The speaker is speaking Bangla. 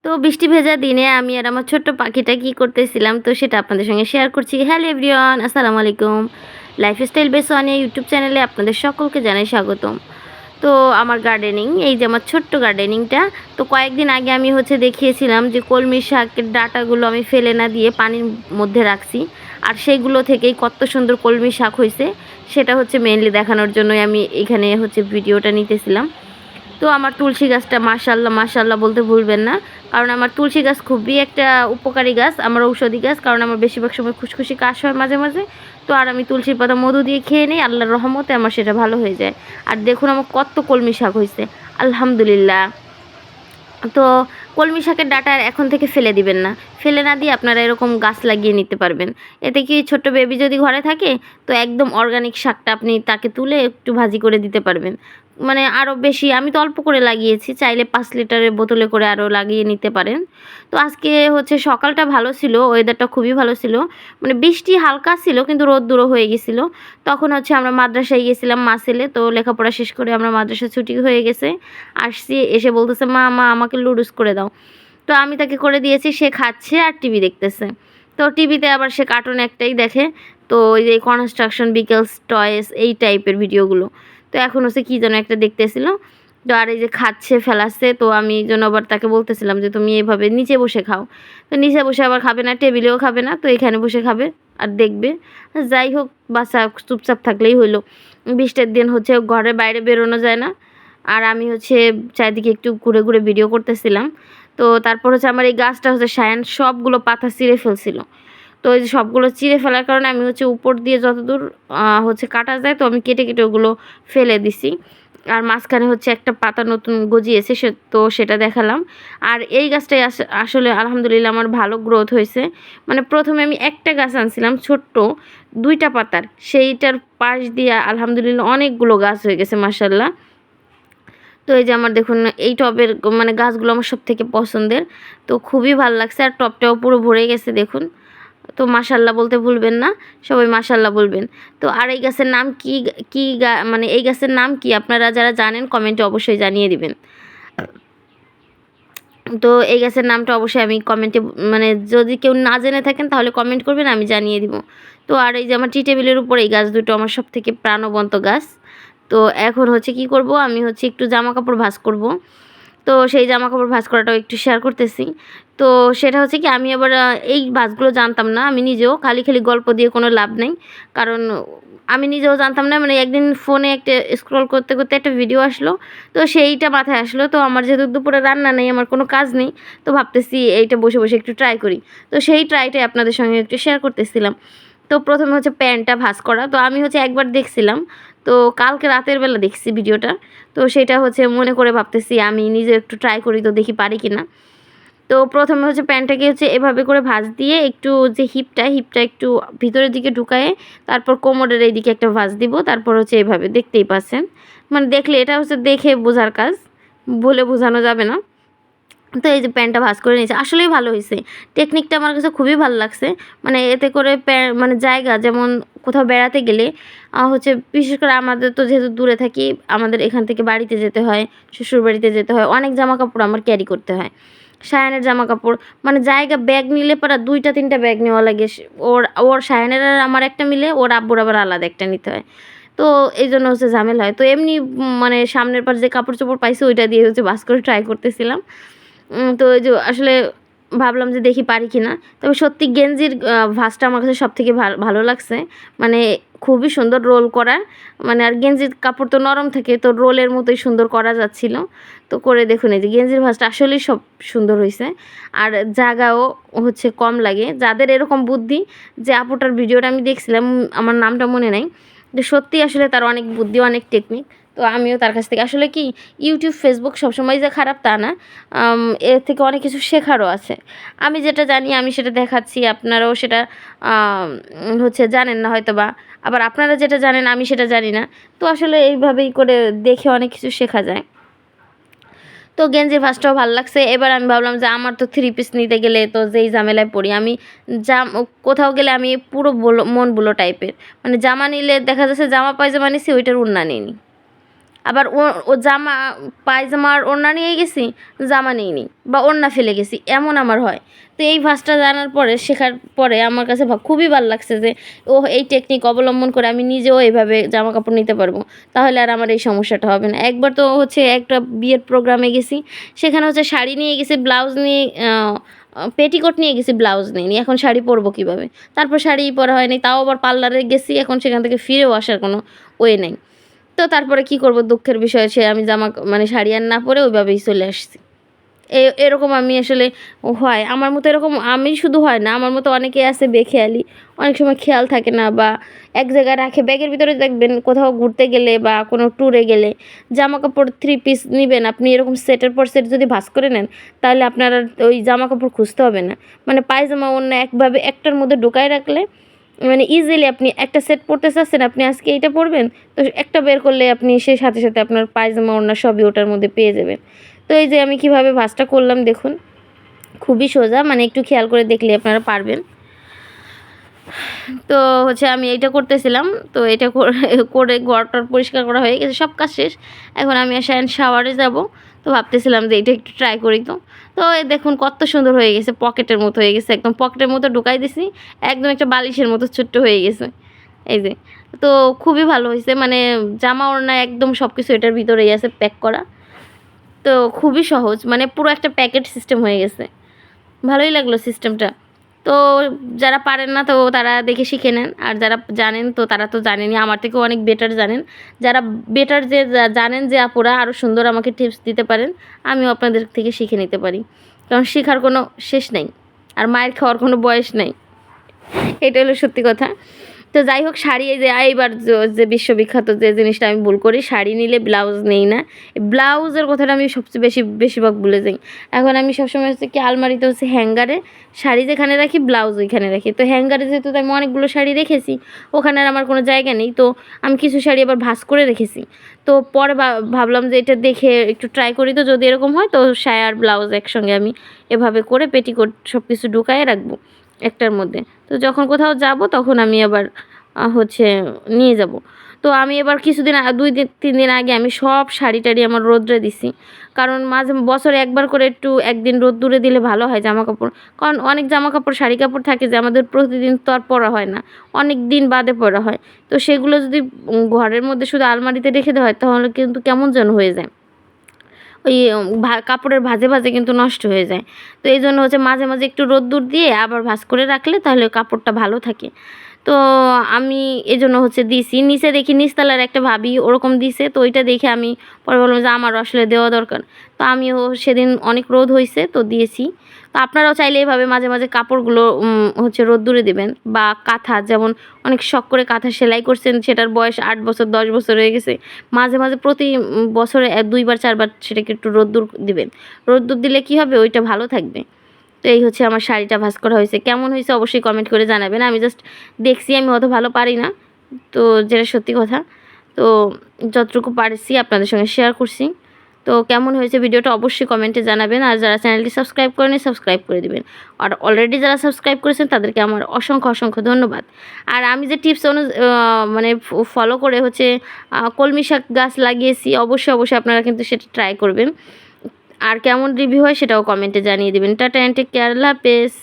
তো বৃষ্টি ভেজা দিনে আমি আর আমার ছোট্ট পাখিটা কি করতেছিলাম তো সেটা আপনাদের সঙ্গে শেয়ার করছি। হ্যালো এভরিওয়ান, আসসালামু আলাইকুম। লাইফস্টাইল বেস ওয়ানে ইউটিউব চ্যানেলে আপনাদের সকলকে জানাই স্বাগতম। তো আমার গার্ডেনিং, এই যে আমার ছোট্ট গার্ডেনিংটা, তো কয়েকদিন আগে আমি দেখিয়েছিলাম যে কলমি শাকের ডাঁটাগুলো আমি ফেলে না দিয়ে পানির মধ্যে রাখছি, আর সেইগুলো থেকেই কত সুন্দর কলমি শাক হয়েছে। সেটা মেনলি দেখানোর জন্যই আমি এখানে ভিডিওটা নিতেছিলাম। তো আমার তুলসী গাছটা মাশাআল্লাহ মাশাআল্লাহ বলতে ভুলবেন না, কারণ আমার তুলসী গাছ খুবই একটা উপকারী গাছ, আমার ঔষধি গাছ। কারণ আমার বেশিরভাগ সময় খুশখুশি কাশ হয় মাঝে মাঝে, তো আর আমি তুলসীর পাতা মধু দিয়ে খেয়ে নিই, আল্লাহর রহমতে আমার সেটা ভালো হয়ে যায়। আর দেখুন আমার কত কলমি শাক হয়েছে, আলহামদুলিল্লাহ। তো কলমি শাকের ডাঁটা এখন থেকে ফেলে দিবেন না, ফেলে না দিয়ে আপনারা এরকম গাছ লাগিয়ে নিতে পারবেন। এতে কি ছোট্ট বেবি যদি ঘরে থাকে, তো একদম অর্গানিক শাকটা আপনি তাকে তুলে একটু ভাজি করে দিতে পারবেন। মানে আরও বেশি, আমি তো অল্প করে লাগিয়েছি, চাইলে 5 লিটারের বোতলে করে আরও লাগিয়ে নিতে পারেন। তো আজকে সকালটা ভালো ছিল, ওয়েদারটা খুবই ভালো ছিল, মানে বৃষ্টি হালকা ছিল কিন্তু রোদ দূরও হয়ে গেছিল। তখন আমরা মাদ্রাসায় গেছিলাম মা ছেলে, তো লেখাপড়া শেষ করে আমরা মাদ্রাসা ছুটি হয়ে গেছে আসছি, এসে বলতেছে মা মা আমাকে লুডুস করে দাও। তো আমি তাকে করে দিয়েছি, সে খাচ্ছে আর টিভি দেখতেছে। তো টিভিতে আবার সে কার্টুন একটাই দেখে, তো ওই যে কনস্ট্রাকশন বিকেলস টয়েস এই টাইপের ভিডিওগুলো। তো এখন কী যেন একটা দেখতেছিল। তো আর এই যে খাচ্ছে ফেলাচ্ছে, তো আমি এই জন্য আবার তাকে বলতেছিলাম যে তুমি এইভাবে নিচে বসে খাও। তো নিচে বসে আবার খাবে না, টেবিলেও খাবে না, তো এখানে বসে খাবে আর দেখবে। যাই হোক, বাচ্চা চুপচাপ থাকলেই হইলো। বৃষ্টির দিন ঘরের বাইরে বেরোনো যায় না, আর আমি চারিদিকে একটু ঘুরে ঘুরে ভিডিও করতেছিলাম। তো তারপর আমার এই গাছটা শায়ান সবগুলো পাতা ছিঁড়ে ফেলছিল। তো ওই যে সবগুলো চিড়ে ফেলার কারণে আমি উপর দিয়ে যতদূর কাটা যায়, তো আমি কেটে কেটে ওগুলো ফেলে দিছি। আর মাঝখানে একটা পাতা নতুন গজিয়েছে, তো সেটা দেখালাম। আর এই গাছটাই আসলে আলহামদুলিল্লাহ আমার ভালো গ্রোথ হয়েছে। মানে প্রথমে আমি একটা গাছ আনছিলাম ছোট্ট 2টা পাতার, সেইটার পাশ দিয়ে আলহামদুলিল্লাহ অনেকগুলো গাছ হয়ে গেছে মাশাআল্লাহ। তো এই যে আমার দেখুন এই টবের মানে গাছগুলো আমার সবথেকে পছন্দের, তো খুবই ভালো লাগছে। আর টবটাও পুরো ভরে গেছে দেখুন। তো মাশাআল্লাহ বলতে ভুলবেন না, সবাই মাশাআল্লাহ বলবেন। তো আর এই গাছের নাম কি, মানে এই গাছের নাম কি আপনারা যারা জানেন কমেন্টে অবশ্যই জানিয়ে দিবেন। তো এই গাছের নামটা অবশ্যই আমি কমেন্টে, মানে যদি কেউ না জেনে থাকেন তাহলে কমেন্ট করবেন, আমি জানিয়ে দিব। তো আর এই যে আমার টি টেবিলের উপর এই গাছ দুটো আমার সবথেকে প্রাণবন্ত গাছ। তো এখন কি করব, আমি একটু জামা কাপড় ভাঁজ করব। তো সেই জামা কাপড় ভাঁজ করাটাও একটু শেয়ার করতেছি। তো সেটা কি আমি আবার এই ভাঁজগুলো জানতাম না, আমি নিজেও খালি খালি গল্প দিয়ে কোনো লাভ নেই। কারণ আমি নিজেও জানতাম না, মানে একদিন ফোনে একটা স্ক্রল করতে করতে একটা ভিডিও আসলো, তো সেইটা মাথায় আসলো। তো আমার যেহেতু দুপুরে রান্না নেই, আমার কোনো কাজ নেই, তো ভাবতেছি এইটা বসে বসে একটু ট্রাই করি। তো সেই ট্রাইটাই আপনাদের সঙ্গে একটু শেয়ার করতেছিলাম। তো প্রথমে প্যান্টটা ভাঁজ করা, তো আমি একবার দেখছিলাম, তো কালকে রাতের বেলা দেখছি ভিডিওটা। তো সেটা মনে করে ভাবতেছি আমি নিজে একটু ট্রাই করি, তো দেখি পারি কি না। তো প্রথমে প্যান্টটাকে এভাবে করে ভাঁজ দিয়ে একটু যে হিপটা একটু ভিতরের দিকে ঢুকায়ে, তারপর কোমরের এই দিকে একটা ভাঁজ দিব, তারপর এভাবে দেখতেই পাচ্ছেন। মানে দেখলে এটা দেখে বোঝার কাজ, বলে বোঝানো যাবে না। তো এই যে প্যান্টটা ভাঁজ করে নিয়েছে, আসলেই ভালো হয়েছে। টেকনিকটা আমার কাছে খুবই ভালো লাগছে। মানে এতে করে মানে জায়গা যেমন কোথাও বেড়াতে গেলে বিশেষ করে আমাদের তো যেহেতু দূরে থাকি, আমাদের এখান থেকে বাড়িতে যেতে হয়, শ্বশুর বাড়িতে যেতে হয়, অনেক জামা কাপড় আমার ক্যারি করতে হয়। সায়ানের জামা কাপড়, মানে জায়গা ব্যাগ নিলে পরে 2টা 3টা ব্যাগ নেওয়া লাগে। ওর সায়ানের আর আমার একটা মিলে, ওর আব্বুর আবার আলাদা একটা নিতে হয়। তো এই জন্য ঝামেলা হয়। তো এমনি মানে সামনের পাশ যে কাপড় চোপড় পাইছি ওইটা দিয়ে ভাঁজ করে ট্রাই করতেছিলাম। তো এই যে আসলে ভাবলাম যে দেখি পারি কি না। তবে সত্যি গেঞ্জির ভাঁজটা আমার কাছে সবথেকে ভালো লাগছে। মানে খুবই সুন্দর রোল করা, মানে আর গেঞ্জির কাপড় তো নরম থাকে, তো রোলের মতোই সুন্দর করা যাচ্ছিল। তো করে দেখুন এই যে গেঞ্জির ভাঁজটা আসলেই সব সুন্দর হয়েছে। আর জায়গাও কম লাগে। যাদের এরকম বুদ্ধি, যে আপুটার ভিডিওটা আমি দেখছিলাম, আমার নামটা মনে নাই, তো সত্যি আসলে তার অনেক বুদ্ধি, অনেক টেকনিক। তো আমিও তার কাছ থেকে আসলে কি, ইউটিউব ফেসবুক সবসময় যে খারাপ তা না, এর থেকে অনেক কিছু শেখারও আছে। আমি যেটা জানি আমি সেটা দেখাচ্ছি, আপনারাও সেটা জানেন না হয়তো, বা আবার আপনারা যেটা জানেন আমি সেটা জানি না। তো আসলে এইভাবেই করে দেখে অনেক কিছু শেখা যায়। তো গেঞ্জির ভাঁজটাও ভালো লাগছে। এবার আমি ভাবলাম যে আমার তো 3 পিস নিতে গেলে তো যেই ঝামেলায় পড়ি আমি, কোথাও গেলে আমি পুরো মন বুলো টাইপের, মানে জামা নিলে দেখা যাচ্ছে জামা পায়জামা নিছি, ওইটার ওড়না নিইনি। আবার ও জামা পায়জামার ওড়না নিয়ে গেছি, জামা নিইনি বা ওড়না ফেলে গেছি, এমন আমার হয়। তো এই ভাঁজটা জানার পরে, শেখার পরে আমার কাছে খুবই ভালো লাগছে যে এই টেকনিক অবলম্বন করে আমি নিজেও এইভাবে জামা কাপড় নিতে পারবো, তাহলে আর আমার এই সমস্যাটা হবে না। একবার তো একটা বিয়ের প্রোগ্রামে গেছি, সেখানে শাড়ি নিয়ে গেছি, ব্লাউজ নিয়ে পেটিকোট নিয়ে গেছি, ব্লাউজ নিইনি। এখন শাড়ি পরবো কীভাবে? তারপর শাড়ি পরা হয়নি, তাও আবার পার্লারে গেছি, এখন সেখান থেকে ফিরেও আসার কোনো ওয়ে নেই। তো তারপরে কি করব, দুঃখের বিষয় আমি শাড়ি আর না পরে ওইভাবেই চলে আসছি। এরকম আমি আসলে হয় আমার মতো, এরকম আমি শুধু হয় না, আমার মতো অনেকে আছে বেখেয়ালি, অনেক সময় খেয়াল থাকে না বা এক জায়গায় রাখে। ব্যাগের ভিতরে দেখবেন কোথাও ঘুরতে গেলে বা কোনো ট্যুরে গেলে জামা কাপড় 3 পিস নিবেন, আপনি এরকম সেটের পর সেট যদি ভাঁজ করে নেন, তাহলে আপনার আর ওই জামা কাপড় খুঁজতে হবে না। পায়জামা ওড়না একভাবে একটার মধ্যে ঢুকায় রাখলে ইজিলি আপনি একটা সেট পরতে চাচ্ছেন, আপনি আজকে এইটা পরবেন, তো একটা বের করলে আপনি সেই সাথে সাথে আপনার পায়জামা ওড়না সবই ওটার মধ্যে পেয়ে যাবেন। তো এই যে আমি কিভাবে ভাঁজটা করলাম দেখুন, খুবই সোজা, একটু খেয়াল করে দেখলে আপনারা পারবেন। তো আমি এইটা করতেছিলাম, তো এটা করে ঘরটা পরিষ্কার করা হয়ে গেছে, সব কাজ শেষ। এখন আমি শাওয়ারে যাব, তো ভাবতেছিলাম যে এটা একটু ট্রাই করি। তো এই দেখুন কত সুন্দর হয়ে গেছে, পকেটের মতো হয়ে গেছে, একদম পকেটের মতো ঢুকাই দিছি, একদম একটা বালিশের মতো ছোট্ট হয়ে গেছে। এই যে, তো খুবই ভালো হয়েছে, জামা ওড়না একদম সব কিছু এটার ভিতরেই আছে প্যাক করা। তো খুবই সহজ, পুরো একটা প্যাকেট সিস্টেম হয়ে গেছে। ভালোই লাগলো সিস্টেমটা। তো যারা পারেন না তো তারা দেখে শিখে নেন, আর যারা জানেন তো তারা তো জানেনই, আমার থেকেও অনেক বেটার জানেন। যারা বেটার জানেন যে আপুরা আরও সুন্দর আমাকে টিপস দিতে পারেন, আমিও আপনাদের থেকে শিখে নিতে পারি, কারণ শেখার কোনো শেষ নেই, আর মায়ের খাওয়ার কোনো বয়স নেই, এটা হলো সত্যি কথা। তো যাই হোক, শাড়ি এই যে এইবার যে বিশ্ববিখ্যাত যে জিনিসটা আমি ভুল করি, শাড়ি নিলে ব্লাউজ নেই না, ব্লাউজের কথাটা আমি সবচেয়ে বেশিরভাগ ভুলে যাই। এখন আমি সবসময় কি আলমারিতে হ্যাঙ্গারে শাড়ি যেখানে রাখি, ব্লাউজ ওইখানে রাখি। তো হ্যাঙ্গারে যেহেতু আমি অনেকগুলো শাড়ি রেখেছি, ওখানে আর আমার কোনো জায়গা নেই, তো আমি কিছু শাড়ি আবার ভাঁজ করে রেখেছি। তো পরে ভাবলাম যে এটা দেখে একটু ট্রাই করি, তো যদি এরকম হয় তো শাড়ি আর ব্লাউজ একসঙ্গে আমি এভাবে করে পেটিকোট সব কিছু ঢুকায়ে রাখবো একটার মধ্যে। তো যখন কোথাও যাব তখন আমি আবার নিয়ে যাব। তো আমি এবার কিছুদিন 2-3 দিন আগে আমি সব শাড়ি টাড়ি আমার রোদ্রে দিছি, কারণ বছরে একবার করে একটু একদিন রোদ্দুরে দিলে ভালো হয় জামা কাপড়। কারণ অনেক জামা কাপড়, শাড়ি কাপড় থাকে যে আমাদের প্রতিদিন তো আর পরা হয় না, অনেক দিন বাদে পরা হয়। তো সেগুলো যদি ঘরের মধ্যে শুধু আলমারিতে রেখে দেওয়া হয়, তাহলে কিন্তু কেমন যেন হয়ে যায়, ওই কাপড়ের ভাঁজে ভাঁজে কিন্তু নষ্ট হয়ে যায়। তো এই জন্য মাঝে মাঝে একটু রোদ্দুর দিয়ে আবার ভাঁজ করে রাখলে তাহলে কাপড়টা ভালো থাকে। তো আমি এজন্য দিছি। নিচে দেখি নিচতলার একটা ভাবি ওরকম দিছে, তো ওইটা দেখে আমি পরে বললাম যে আমারও আসলে দেওয়া দরকার। তো আমিও সেদিন অনেক রোদ হয়েছে তো দিয়েছি। তো আপনারাও চাইলে এভাবে মাঝে মাঝে কাপড়গুলো রোদ্দুরে দেবেন, বা কাঁথা, যেমন অনেক শখ করে কাঁথা সেলাই করছেন, সেটার বয়স 8 বছর 10 বছর হয়ে গেছে, মাঝে মাঝে প্রতি বছরে 2বার 4বার সেটাকে একটু রোদ্দুর দিবেন। রোদ্দুর দিলে কী হবে, ওইটা ভালো থাকবে। তো এই আমার শাড়িটা ভাঁজ করা হয়েছে, কেমন হয়েছে অবশ্যই কমেন্ট করে জানাবেন। আমি জাস্ট দেখছি, আমি অত ভালো পারি না, তো যেটা সত্যি কথা। তো যতটুকু পারছি আপনাদের সঙ্গে শেয়ার করছি। তো কেমন হয়েছে ভিডিওটা অবশ্যই কমেন্টে জানাবেন, আর যারা চ্যানেলটি সাবস্ক্রাইব করেনি সাবস্ক্রাইব করে দিবেন, আর অলরেডি যারা সাবস্ক্রাইব করেছেন তাদেরকে আমার অসংখ্য ধন্যবাদ। আর আমি যে টিপস ফলো করে কলমি শাক গাছ লাগিয়েছি, অবশ্যই আপনারা কিন্তু সেটা ট্রাই করবেন, আর কেমন রিভিউ হয় সেটাও কমেন্টে জানিয়ে দেবেন। টাটা অ্যান্ড টেক কেয়ার, আল্লাহ হাফেজ।